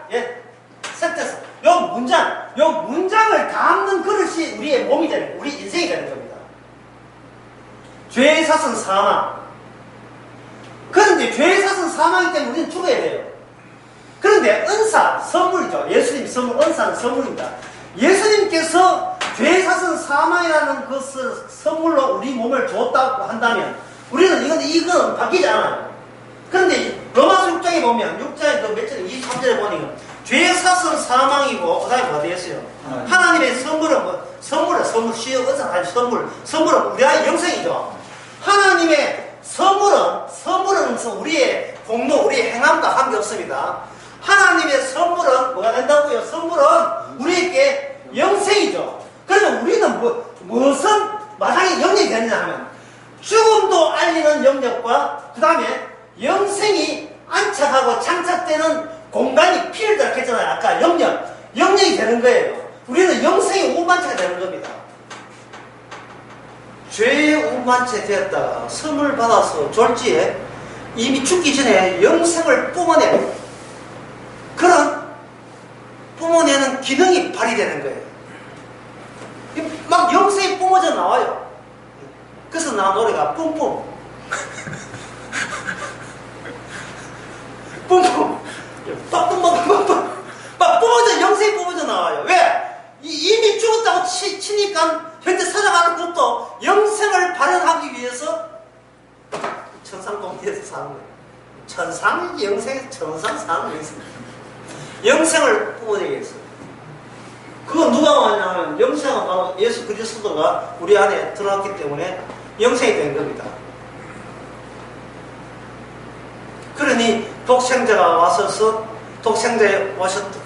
색돼서 요 문장을 담는 그릇이 우리의 몸이 되는 거예요. 우리 인생이 되는 겁니다. 죄의 사슬은 사망. 그런데 죄의 사슬은 사망이기 때문에 우리는 죽어야 돼요. 그런데 은사, 선물이죠. 예수님 선물, 은사는 선물입니다. 예수님께서 죄의 사슬은 사망이라는 것을 선물로 우리 몸을 줬다고 한다면 우리는 이건 바뀌지 않아요. 그런데 로마서 6장에 보면 6장에 몇 절에 23절에 보니까 죄의 사슬은 사망이고 그 다음에 어디에 아시겠어요? 하나님의 선물은 선물 쉬어 어서 선물은 우리의 영생이죠. 하나님의 선물은 우리의 공로, 우리의 행함과 관계없습니다. 하나님의 선물은 뭐가 된다고요? 선물은 우리에게 영생이죠. 그러면 우리는 무슨 마당의 영역이 되느냐 하면 죽음도 알리는 영역과 그 다음에 영생이 안착하고 장착되는 공간이 필드라고 했잖아요. 아까 영역이 되는 거예요. 우리는 영생의 운반체가 되는 겁니다. 죄의 운반체 되었다가 선물 받아서 졸지에 이미 죽기 전에 영생을 뿜어내는 기능이 발휘되는 거예요. 막 영생이 뿜어져 나와요. 그래서 나 노래가 뿜뿜 막 뿜어져, 영생이 뿜어져 나와요. 왜? 이미 죽었다고 치니까 현재 살아가는 것도 영생을 발현하기 위해서 천상동지에서 사는 거예요. 천상 영생, 천상 사는 거 있습니다. 영생을 뿜어내기 위해서. 그건 누가 왔냐면 영생은 바로 예수 그리스도가 우리 안에 들어왔기 때문에 영생이 된 겁니다. 그러니 독생자가 와서서 독생자에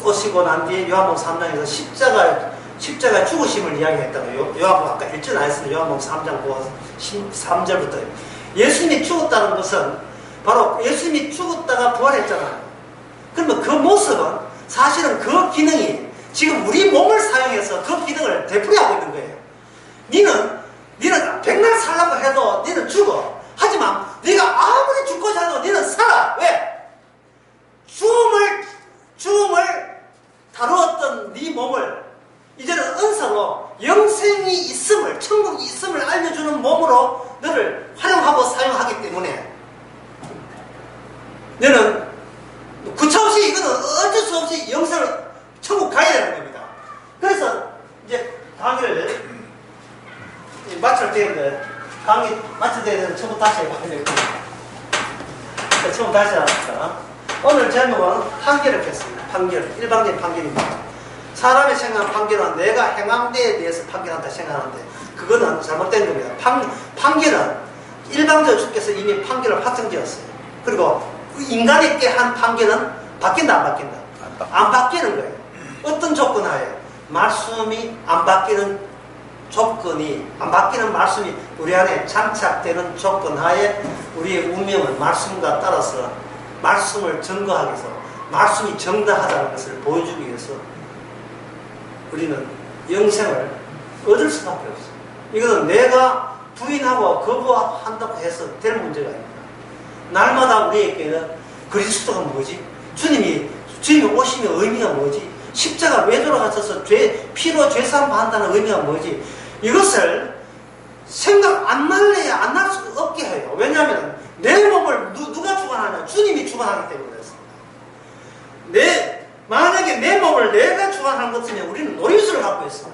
오시고 난 뒤에 요한복음 3장에서 십자가 죽으심을 이야기했다고요. 요한복음 아까 읽지 않았습니다. 요한복음 3장 3절부터 예수님이 죽었다는 것은 바로 예수님이 죽었다가 부활했잖아요. 그러면 그 모습은 사실은 그 기능이 지금 우리 몸을 사용해서 그 기능을 되풀이하고 있는 거예요. 니는 백날 살라고 해도 니는 죽어. 하지만 네가 아무리 죽고자 해도 니는 살아. 왜? 죽음을 다루었던 네 몸을 이제는 은사로 영생이 있음을, 천국이 있음을 알려주는 몸으로 너를 활용하고 사용하기 때문에 너는 구차없이 이거는 어쩔 수 없이 영생을 천국 가야 되는 겁니다. 그래서 이제 강의를 마칠 때인데 강의 마칠 때는 처음부터 다시 해봐야 되겠다. 처음 다시 합시다. 오늘 제목은 판결을 했습니다. 일방적인 판결입니다. 사람이 생각하는 판결은 내가 행한 데에 대해서 판결한다 생각하는데 그거는 잘못된 겁니다. 판결은 일방적으로 주께서 이미 판결을 확정지었어요. 그리고 인간에게 한 판결은 바뀐다 안 바뀐다? 안 바뀌는 거예요. 어떤 조건 하에 말씀이 안 바뀌는 말씀이 우리 안에 장착되는 조건 하에 우리의 운명은 말씀과 따라서 말씀을 증거하기 위해서 말씀이 정당하다는 것을 보여주기 위해서 우리는 영생을 얻을 수밖에 없어요. 이거는 내가 부인하고 거부한다고 해서 될 문제가 아닙니다. 날마다 우리에게는 그리스도가 뭐지? 주님이 오심의 의미가 뭐지? 십자가 왜 돌아가셔서 피로 죄사함 받는다는 의미가 뭐지? 이것을 생각 안 날 수 없게 해요. 왜냐하면 내 몸을 누가 주관하냐? 주님이 주관하기 때문에 그렇습니다. 만약에 내 몸을 내가 주관하는 것이면 우리는 노림수를 갖고 있어요.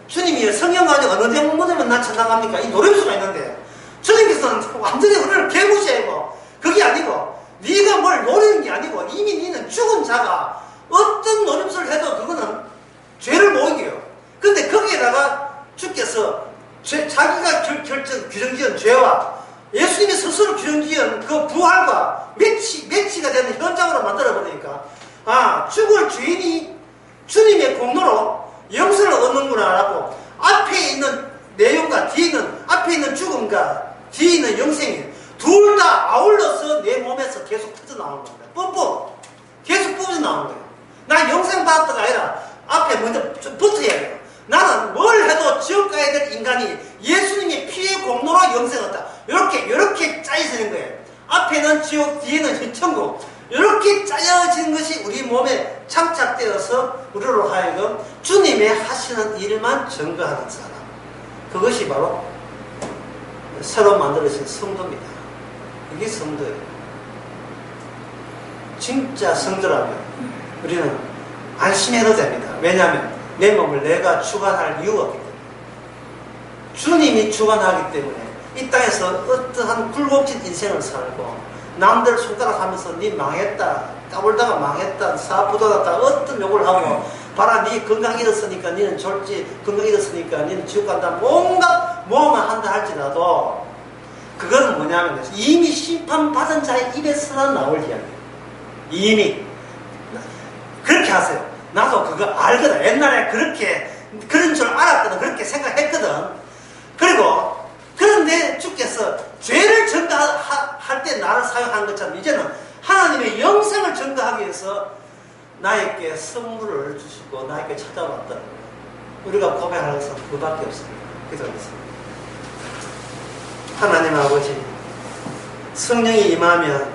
주님이 성경 가지고 어느 대목 묻으면 나 천당 갑니까? 이 노림수가 있는데 주님께서는 완전히 우리를 개무시하고 그게 아니고 네가 뭘 노리는 게 아니고 이미 너는 죽은 자가 어떤 노림수를 해도 그거는 죄를 못 이겨요. 근데 거기에다가 주께서 자기가 규정지은 죄와 예수님이 스스로 규정지은 그 부활과 매치가 되는 현장으로 만들어버리니까 죽을 죄인이 주님의 공로로 영생을 얻는구나 라고 앞에 있는 내용과 앞에 있는 죽음과 뒤에 있는 영생이 둘 다 아울러서 내 몸에서 계속 터져나오는 겁니다. 뿜뿜 계속 터져나오는 거예요. 난 영생 받았다가 아니라 앞에 먼저 붙어야 돼요. 나는 뭘 해도 지옥 가야 될 인간이 예수님의 피의 공로로 영생 얻다. 이렇게 짜여지는 거예요. 앞에는 지옥, 뒤에는 천국. 이렇게 짜여진 것이 우리 몸에 장착되어서 우리로 하여금 주님의 하시는 일만 증거하는 사람. 그것이 바로 새로 만들어진 성도입니다. 이게 성도예요. 진짜 성도라면 우리는 안심해도 됩니다. 왜냐하면 내 몸을 내가 주관할 이유가 없기 때문에. 주님이 주관하기 때문에 이 땅에서 어떠한 굴곡진 인생을 살고 남들 손가락하면서 니 망했다, 까불다가 망했다, 사부도났다 어떤 욕을 하고 봐라, 네 건강 잃었으니까 니는 졸지, 건강 잃었으니까 니는 지옥 간다, 뭔가 뭐만 한다 할지라도 그거는 뭐냐면 이미 심판받은 자의 입에서나 나올 이야기예요. 이미 그렇게 하세요. 나도 그거 알거든. 옛날에 그런 줄 알았거든. 그렇게 생각했거든. 그리고 그런데 주께서 죄를 증거할 때 나를 사용한 것처럼 이제는 하나님의 영생을 증거하기 위해서 나에게 선물을 주시고 나에게 찾아왔다. 우리가 고백할 것은 그밖에 없습니다. 기도하겠습니다. 하나님 아버지, 성령이 임하면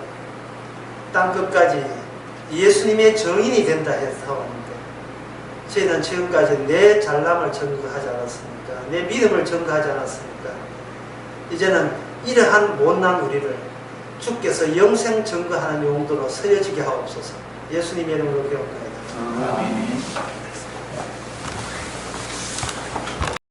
땅끝까지 예수님의 정인이 된다 해서 왔는데 저희는 지금까지 내 잘남을 증거하지 않았습니까? 내 믿음을 증거하지 않았습니까? 이제는 이러한 못난 우리를 주께서 영생 증거하는 용도로 쓰여지게 하옵소서. 예수님의 이름으로 기도합니다.